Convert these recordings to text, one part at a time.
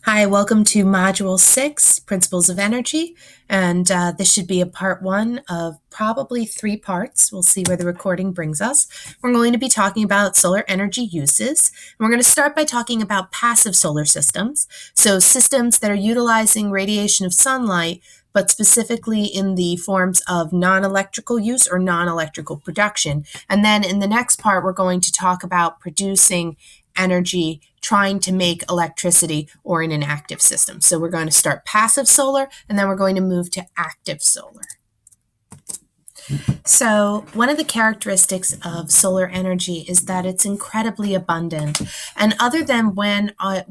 Hi, welcome to Module 6, Principles of Energy, and this should be a part 1 of probably 3 parts. We'll see where the recording brings us. We're going to be talking about solar energy uses, and we're going to start by talking about passive solar systems, so systems that are utilizing radiation of sunlight, but specifically in the forms of non-electrical use or non-electrical production. And then in the next part, we're going to talk about producing energy, trying to make electricity, or in an active system. So we're going to start passive solar, and then we're going to move to active solar. So one of the characteristics of solar energy is that it's incredibly abundant. And other than when our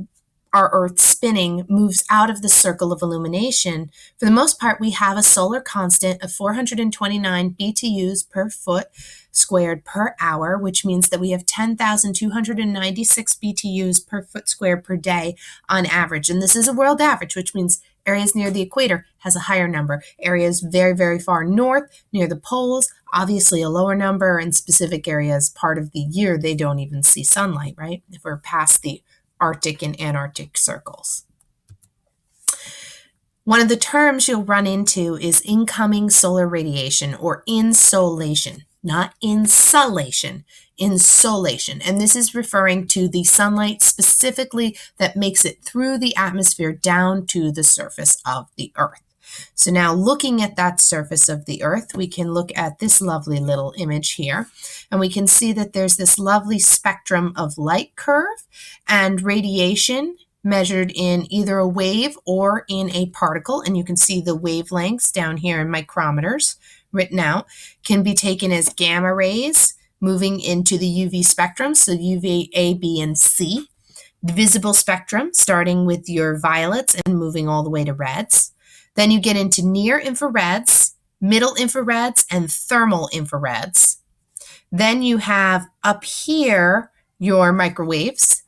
Earth spinning moves out of the circle of illumination, for the most part, we have a solar constant of 429 BTUs per foot squared per hour, which means that we have 10,296 BTUs per foot squared per day on average. And this is a world average, which means areas near the equator has a higher number. Areas very, very far north, near the poles, obviously a lower number. In specific areas, part of the year, they don't even see sunlight, right? If we're past the Arctic and Antarctic circles. One of the terms you'll run into is incoming solar radiation or insolation, not insolation, insolation. And this is referring to the sunlight specifically that makes it through the atmosphere down to the surface of the Earth. So now looking at that surface of the Earth, we can look at this lovely little image here, and we can see that there's this lovely spectrum of light curve and radiation measured in either a wave or in a particle, and you can see the wavelengths down here in micrometers written out, can be taken as gamma rays moving into the UV spectrum, so UV A, B, and C. The visible spectrum, starting with your violets and moving all the way to reds. Then you get into near infrareds, middle infrareds, and thermal infrareds. Then you have up here your microwaves.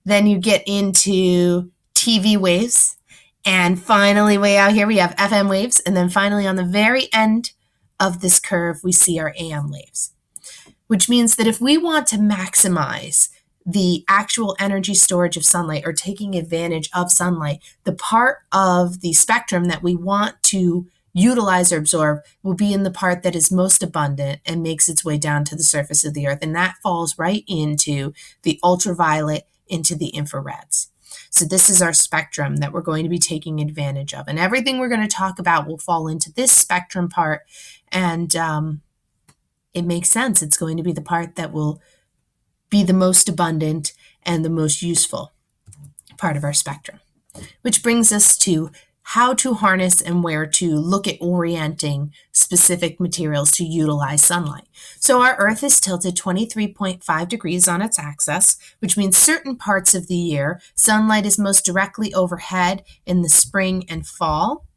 Then you get into TV waves. And finally, way out here, we have FM waves. And then finally, on the very end of this curve, we see our AM waves, which means that if we want to maximize the actual energy storage of sunlight or taking advantage of sunlight, the part of the spectrum that we want to utilize or absorb will be in the part that is most abundant and makes its way down to the surface of the Earth. And that falls right into the ultraviolet, into the infrareds. So this is our spectrum that we're going to be taking advantage of. And everything we're going to talk about will fall into this spectrum part. And it makes sense. It's going to be the part that will be the most abundant and the most useful part of our spectrum. Which brings us to how to harness and where to look at orienting specific materials to utilize sunlight. So our Earth is tilted 23.5 degrees on its axis, which means certain parts of the year, sunlight is most directly overhead in the spring and fall.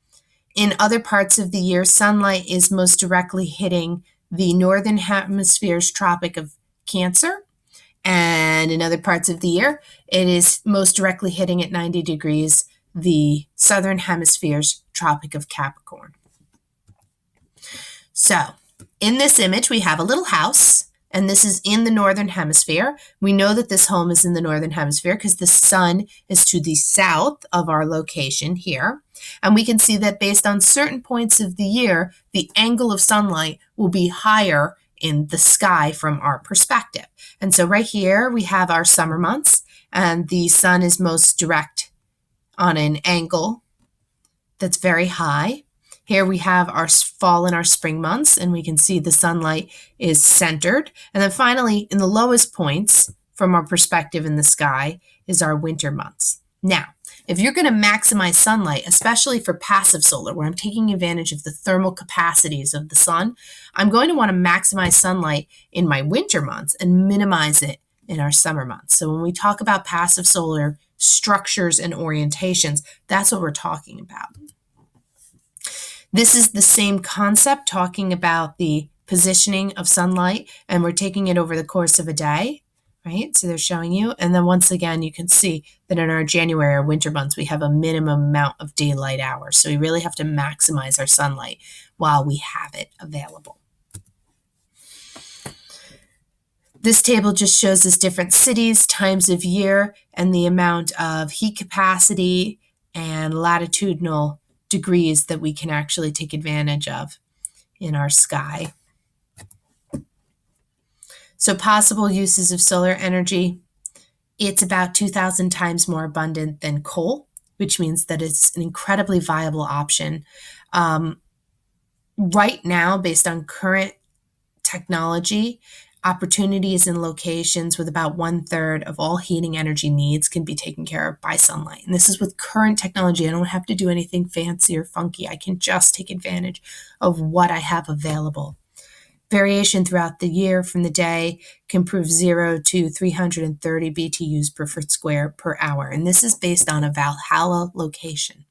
In other parts of the year, sunlight is most directly hitting the northern hemisphere's Tropic of Cancer. And in other parts of the year, it is most directly hitting at 90 degrees the southern hemisphere's Tropic of Capricorn. So in this image, we have a little house, and this is in the northern hemisphere. We know that this home is in the northern hemisphere because the sun is to the south of our location here. And we can see that based on certain points of the year, the angle of sunlight will be higher in the sky from our perspective. And so right here we have our summer months, and the sun is most direct on an angle that's very high. Here we have our fall and our spring months, and we can see the sunlight is centered. And then finally, in the lowest points from our perspective in the sky is our winter months. Now, if you're going to maximize sunlight, especially for passive solar, where I'm taking advantage of the thermal capacities of the sun, I'm going to want to maximize sunlight in my winter months and minimize it in our summer months. So when we talk about passive solar structures and orientations, that's what we're talking about. This is the same concept, talking about the positioning of sunlight, and we're taking it over the course of a day. Right? So they're showing you. And then once again, you can see that in our January or winter months, we have a minimum amount of daylight hours. So we really have to maximize our sunlight while we have it available. This table just shows us different cities, times of year, and the amount of heat capacity and latitudinal degrees that we can actually take advantage of in our sky. So possible uses of solar energy, it's about 2,000 times more abundant than coal, which means that it's an incredibly viable option. Right now, based on current technology, opportunities in locations with about 1/3 of all heating energy needs can be taken care of by sunlight. And this is with current technology. I don't have to do anything fancy or funky. I can just take advantage of what I have available. Variation throughout the year from the day can prove 0 to 330 BTUs per foot square per hour. And this is based on a Valhalla location.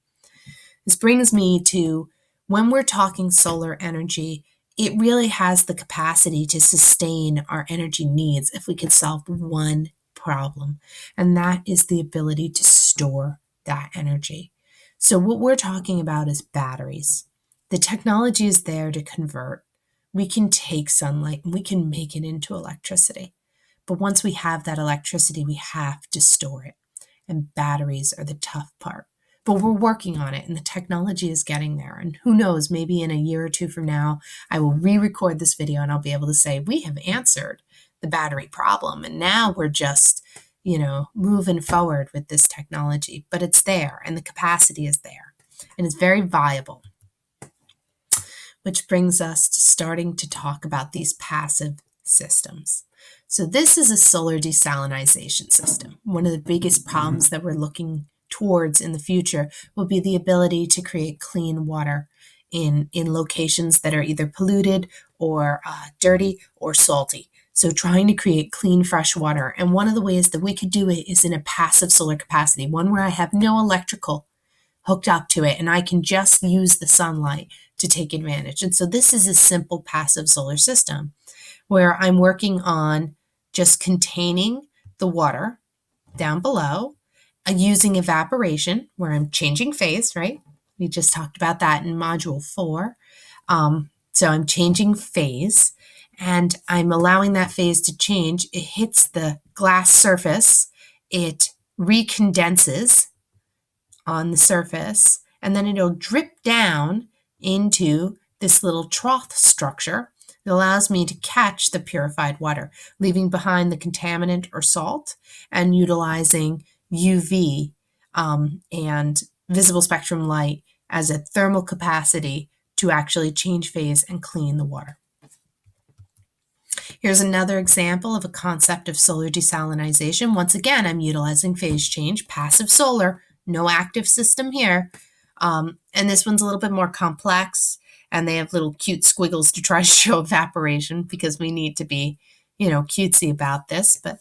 This brings me to when we're talking solar energy, it really has the capacity to sustain our energy needs if we could solve one problem, and that is the ability to store that energy. So what we're talking about is batteries. The technology is there to convert. We can take sunlight and we can make it into electricity. But once we have that electricity, we have to store it. And batteries are the tough part. But we're working on it and the technology is getting there. And who knows, maybe in a year or two from now, I will re-record this video and I'll be able to say, we have answered the battery problem. And now we're just, moving forward with this technology. But it's there and the capacity is there. And it's very viable. Which brings us to starting to talk about these passive systems. So this is a solar desalinization system. One of the biggest problems that we're looking towards in the future will be the ability to create clean water in locations that are either polluted or dirty or salty. So trying to create clean, fresh water. And one of the ways that we could do it is in a passive solar capacity, one where I have no electrical hooked up to it and I can just use the sunlight to take advantage. And so this is a simple passive solar system where I'm working on just containing the water down below using evaporation where I'm changing phase, right? We just talked about that in module 4. So I'm changing phase and I'm allowing that phase to change. It hits the glass surface, it recondenses on the surface, and then it'll drip down into this little trough structure that allows me to catch the purified water, leaving behind the contaminant or salt and utilizing UV and visible spectrum light as a thermal capacity to actually change phase and clean the water. Here's another example of a concept of solar desalinization. Once again, I'm utilizing phase change, passive solar, no active system here. And this one's a little bit more complex, and they have little cute squiggles to try to show evaporation because we need to be, cutesy about this, but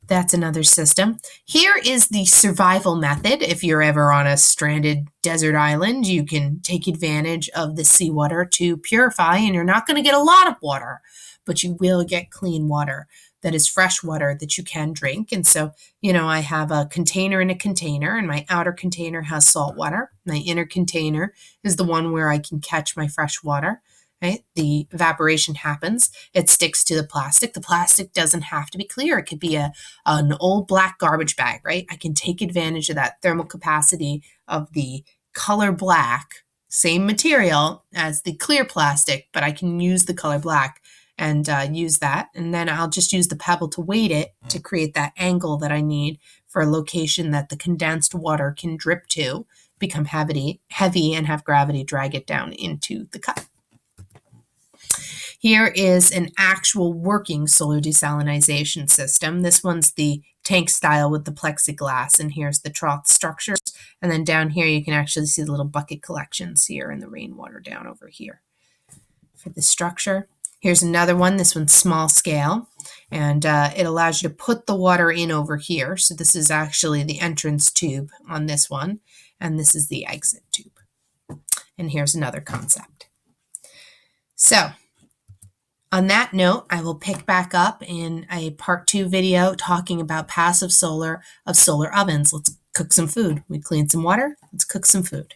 that's another system. Here is the survival method. If you're ever on a stranded desert island, you can take advantage of the seawater to purify, and you're not going to get a lot of water, but you will get clean water that is fresh water that you can drink. And so, I have a container in a container, and my outer container has salt water. My inner container is the one where I can catch my fresh water, right? The evaporation happens. It sticks to the plastic. The plastic doesn't have to be clear. It could be an old black garbage bag, right? I can take advantage of that thermal capacity of the color black, same material as the clear plastic, but I can use the color black and use that. And then I'll just use the pebble to weight it to create that angle that I need for a location that the condensed water can drip to, become heavy and have gravity drag it down into the cup. Here is an actual working solar desalinization system. This one's the tank style with the plexiglass, and here's the trough structures. And then down here, you can actually see the little bucket collections here and the rainwater down over here for the structure. Here's another one. This one's small scale, and it allows you to put the water in over here. So this is actually the entrance tube on this one, and this is the exit tube. And here's another concept. So on that note, I will pick back up in a part 2 video talking about passive solar of solar ovens. Let's cook some food. We cleaned some water. Let's cook some food.